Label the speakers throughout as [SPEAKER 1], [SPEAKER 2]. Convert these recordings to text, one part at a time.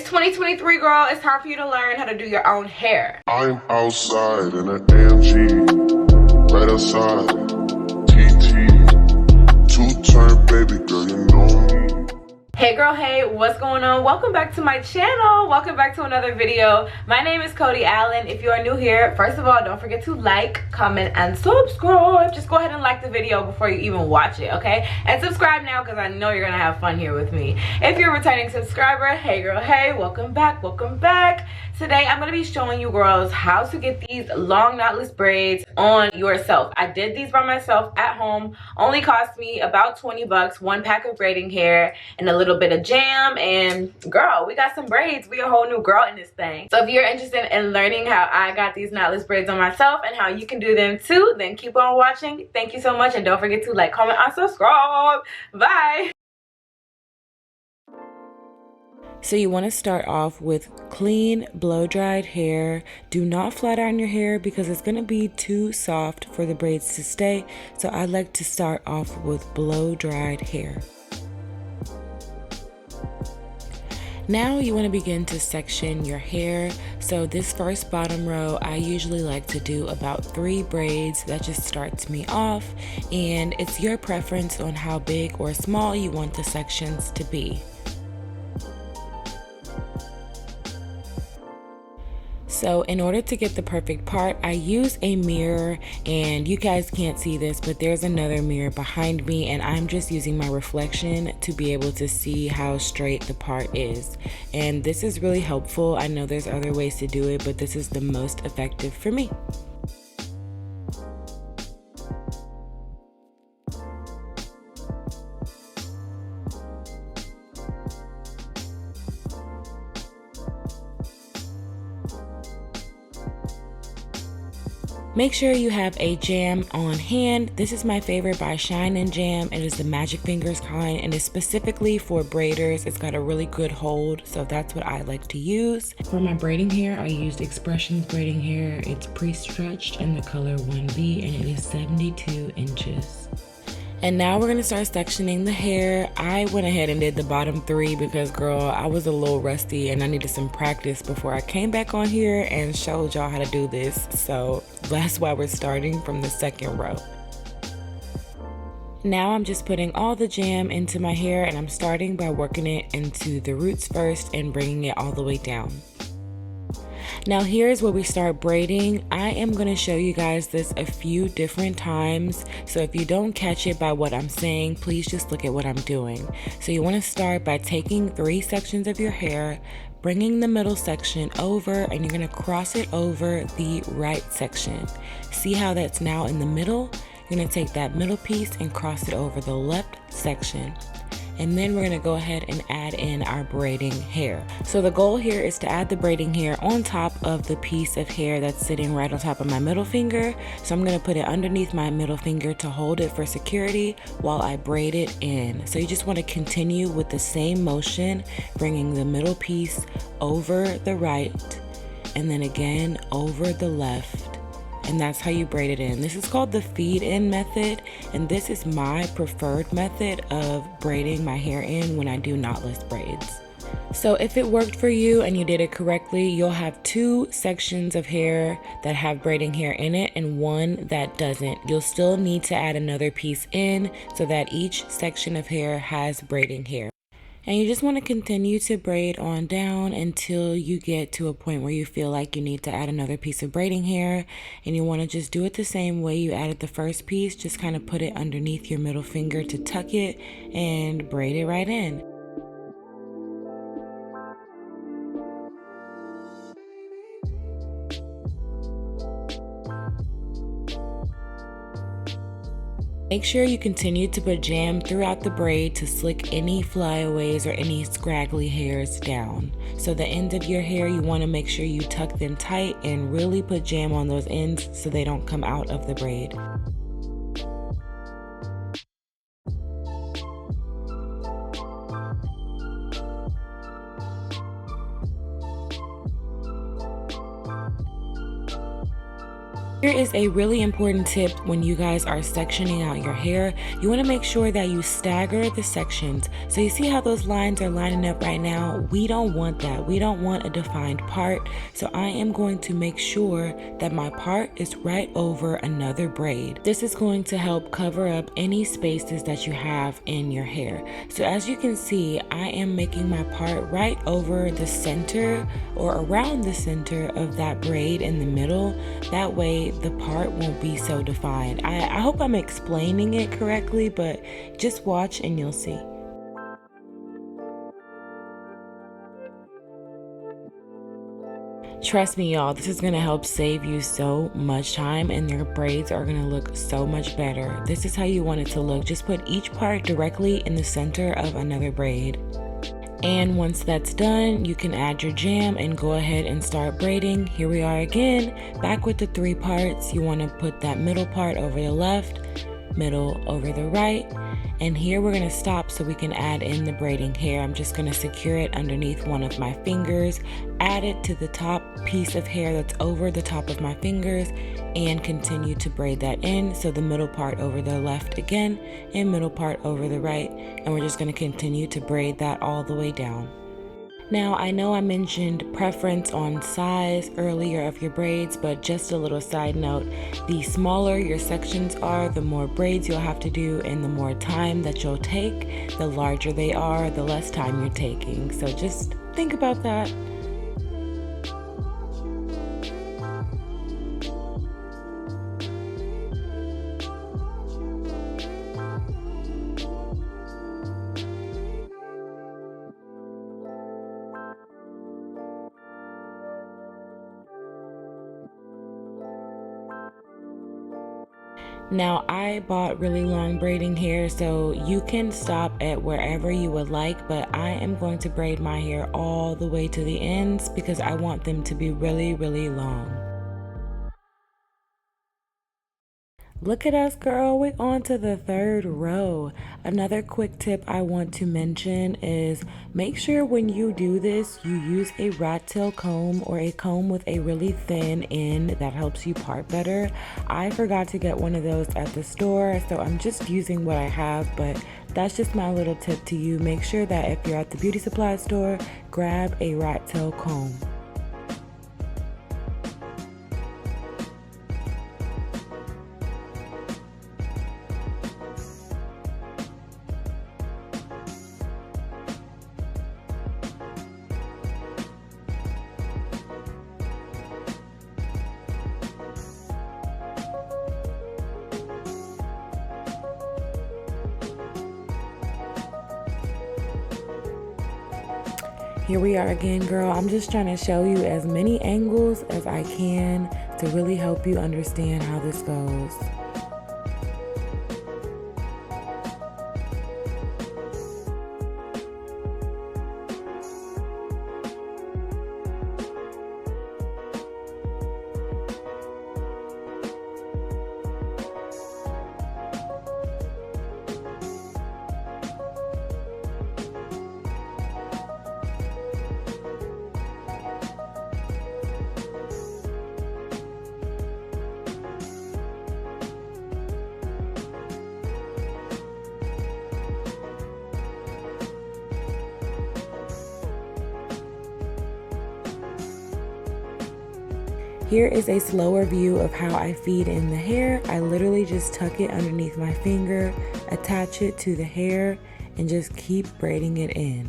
[SPEAKER 1] It's 2023, girl. It's time for you to learn how to do your own hair.
[SPEAKER 2] I'm outside in an AMG, right outside, TT, two-turn baby girl, you know me.
[SPEAKER 1] Hey girl, hey, what's going on? Welcome back to my channel. Welcome back to another video. My name is Cody Allen. If you are new here, first of all, don't forget to like, comment, and subscribe. Just go ahead and like the video before you even watch it, okay? And subscribe now because I know you're gonna have fun here with me. If you're a returning subscriber, hey girl, hey, welcome back, welcome back. Today I'm gonna be showing you girls how to get these long knotless braids on yourself. I did these by myself at home. Only cost me about 20 bucks, one pack of braiding hair and a little bit of jam, and girl, we got some braids. We a whole new girl in this thing. So if you're interested in learning how I got these knotless braids on myself and how you can do them too, then keep on watching. Thank you so much, and don't forget to like, comment, and subscribe. Bye. So you want to start off with clean blow-dried hair. Do not flat iron your hair because it's going to be too soft for the braids to stay. So I like to start off with blow-dried hair. Now you want to begin to section your hair. So this first bottom row, I usually like to do about 3 braids. That just starts me off, and it's your preference on how big or small you want the sections to be. So in order to get the perfect part, I use a mirror, and you guys can't see this, but there's another mirror behind me, and I'm just using my reflection to be able to see how straight the part is. And this is really helpful. I know there's other ways to do it, but this is the most effective for me. Make sure you have a jam on hand. This is my favorite by Shine and Jam. It is the Magic Fingers kind, and it's specifically for braiders. It's got a really good hold, so that's what I like to use. For my braiding hair, I used Expressions braiding hair. It's pre-stretched in the color 1B, and it is 72 inches. And now we're gonna start sectioning the hair. I went ahead and did the bottom 3 because, girl, I was a little rusty and I needed some practice before I came back on here and showed y'all how to do this. So that's why we're starting from the second row. Now I'm just putting all the jam into my hair, and I'm starting by working it into the roots first and bringing it all the way down. Now here's where we start braiding. I am going to show you guys this a few different times, so if you don't catch it by what I'm saying, please just look at what I'm doing. So you want to start by taking 3 sections of your hair, bringing the middle section over, and you're going to cross it over the right section. See how that's now in the middle? You're going to take that middle piece and cross it over the left section. And then we're gonna go ahead and add in our braiding hair. So the goal here is to add the braiding hair on top of the piece of hair that's sitting right on top of my middle finger. So I'm gonna put it underneath my middle finger to hold it for security while I braid it in. So you just wanna continue with the same motion, bringing the middle piece over the right, and then again over the left. And that's how you braid it in. This is called the feed-in method, and this is my preferred method of braiding my hair in when I do knotless braids. So if it worked for you and you did it correctly, you'll have 2 sections of hair that have braiding hair in it and 1 that doesn't. You'll still need to add another piece in so that each section of hair has braiding hair. And you just want to continue to braid on down until you get to a point where you feel like you need to add another piece of braiding hair. And you want to just do it the same way you added the first piece. Just kind of put it underneath your middle finger to tuck it and braid it right in. Make sure you continue to put jam throughout the braid to slick any flyaways or any scraggly hairs down. So the ends of your hair, you want to make sure you tuck them tight and really put jam on those ends so they don't come out of the braid. Here is a really important tip when you guys are sectioning out your hair. You want to make sure that you stagger the sections. So you see how those lines are lining up right now? We don't want that. We don't want a defined part. So I am going to make sure that my part is right over another braid. This is going to help cover up any spaces that you have in your hair. So as you can see, I am making my part right over the center or around the center of that braid in the middle. That way the part won't be so defined. I hope I'm explaining it correctly, but just watch and you'll see. Trust me, y'all, this is gonna help save you so much time and your braids are gonna look so much better. This is how you want it to look. Just put each part directly in the center of another braid. And once that's done, you can add your jam and go ahead and start braiding. Here we are again, back with the 3 parts. You want to put that middle part over the left, middle over the right, and here we're going to stop so we can add in the braiding hair. I'm just going to secure it underneath one of my fingers, add it to the top piece of hair that's over the top of my fingers, and continue to braid that in. So the middle part over the left again, and middle part over the right, and we're just going to continue to braid that all the way down. Now, I know I mentioned preference on size earlier of your braids, but just a little side note, the smaller your sections are, the more braids you'll have to do and the more time that you'll take. The larger they are, the less time you're taking. So just think about that. Now, I bought really long braiding hair, so you can stop at wherever you would like, but I am going to braid my hair all the way to the ends because I want them to be really, really long. Look at us, girl, we're on to the 3rd row. Another quick tip I want to mention is make sure when you do this, you use a rat tail comb or a comb with a really thin end that helps you part better. I forgot to get one of those at the store, so I'm just using what I have, but that's just my little tip to you. Make sure that if you're at the beauty supply store, grab a rat tail comb. Here we are again, girl. I'm just trying to show you as many angles as I can to really help you understand how this goes. Here is a slower view of how I feed in the hair. I literally just tuck it underneath my finger, attach it to the hair, and just keep braiding it in.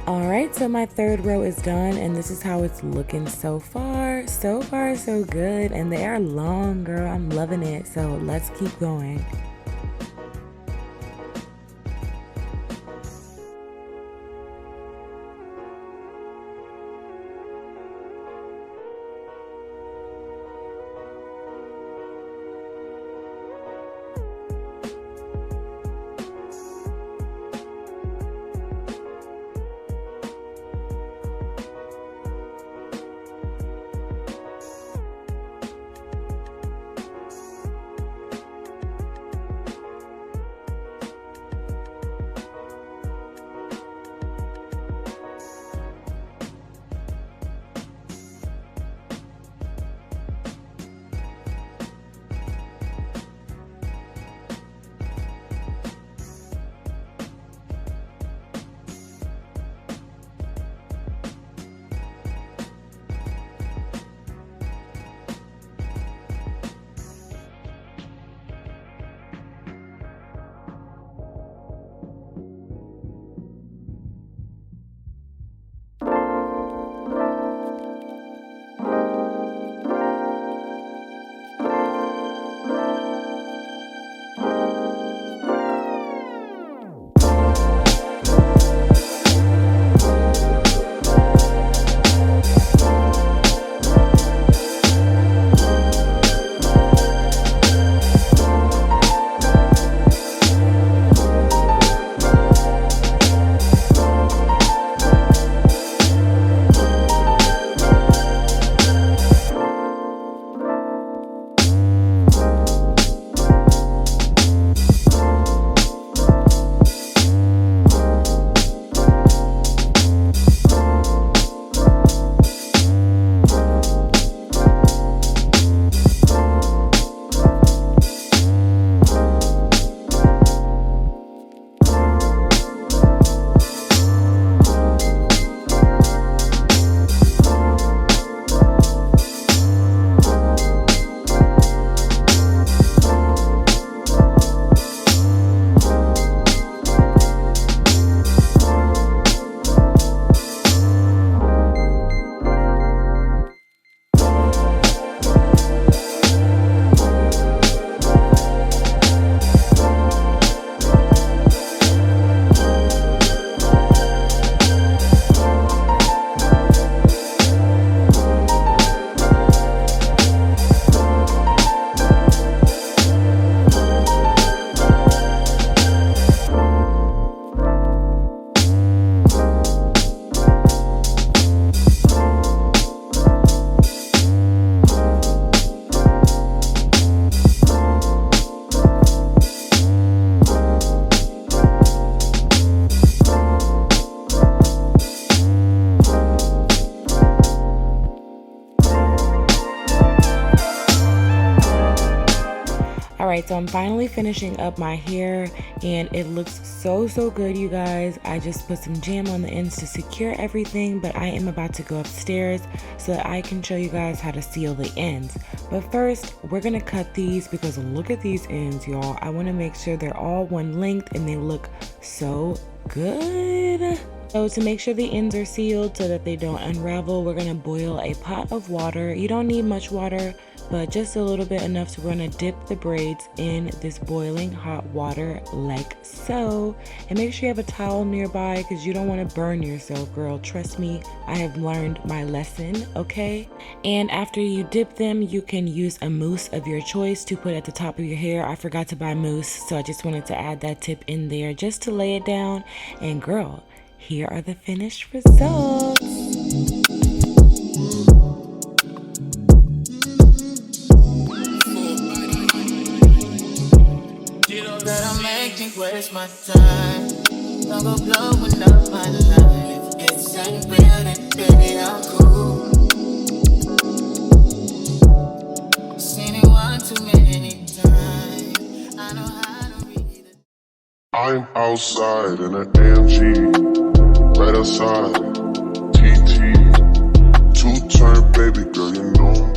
[SPEAKER 1] Alright, so my third row is done, and this is how it's looking so far. So far, so good, and they are long, girl. I'm loving it, so let's keep going. Alright, so I'm finally finishing up my hair and it looks so good, you guys. I just put some jam on the ends to secure everything, but I am about to go upstairs so that I can show you guys how to seal the ends. But first, we're gonna cut these because look at these ends, y'all. I wanna make sure they're all one length and they look so good. So to make sure the ends are sealed so that they don't unravel, we're gonna boil a pot of water. You don't need much water, but just a little bit, enough to wanna dip the braids in this boiling hot water like so. And make sure you have a towel nearby because you don't wanna burn yourself, girl. Trust me, I have learned my lesson, okay? And after you dip them, you can use a mousse of your choice to put at the top of your hair. I forgot to buy mousse, so I just wanted to add that tip in there just to lay it down. And girl, here are the finished results.
[SPEAKER 3] That I make me waste my time. Don't go blowing up my life. It's ain't real, then baby, I'm cool. Seen it one too many times. I know how to read it.
[SPEAKER 2] I'm outside in an AMG, right outside, TT, two-turn baby girl, you know me.